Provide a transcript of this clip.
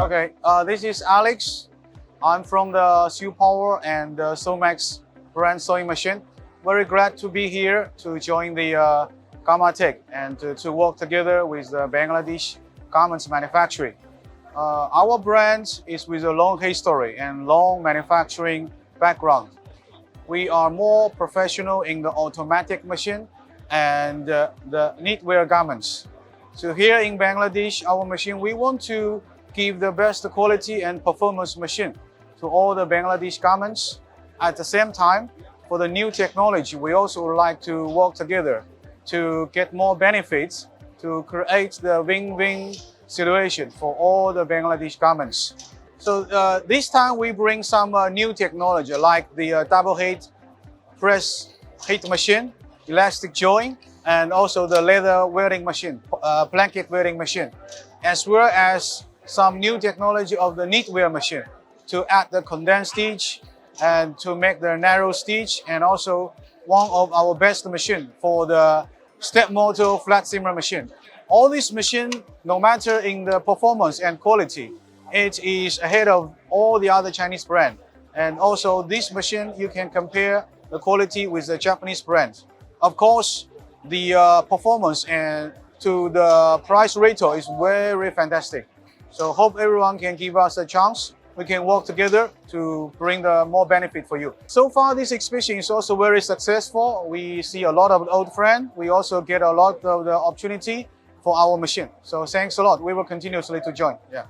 Okay, this is Alex. I'm from the Sewpower and the Somax brand sewing machine. Very glad to be here to join the Garmentech and to work together with the Bangladesh garments manufacturing. Our brand is with a long history and long manufacturing background. We are more professional in the automatic machine and the knitwear garments. So here in Bangladesh, our machine, we want to give the best quality and performance machine to all the Bangladesh garments. At the same time, for the new technology, we also would like to work together to get more benefits to create the win-win situation for all the Bangladesh garments. So this time we bring some new technology like the double heat press heat machine, elastic joint, and also the leather wearing machine, blanket wearing machine, as well as some new technology of the knitwear machine to add the condensed stitch and to make the narrow stitch, and also one of our best machine for the step motor flat seamer machine. All this machine, no matter in the performance and quality, it is ahead of all the other Chinese brands. And also this machine, you can compare the quality with the Japanese brand. Of course, the performance and to the price ratio is very fantastic. So hope everyone can give us a chance. We can work together to bring the more benefit for you. So far, this exhibition is also very successful. We see a lot of old friends. We also get a lot of the opportunity for our machine. So thanks a lot. We will continuously to join. Yeah.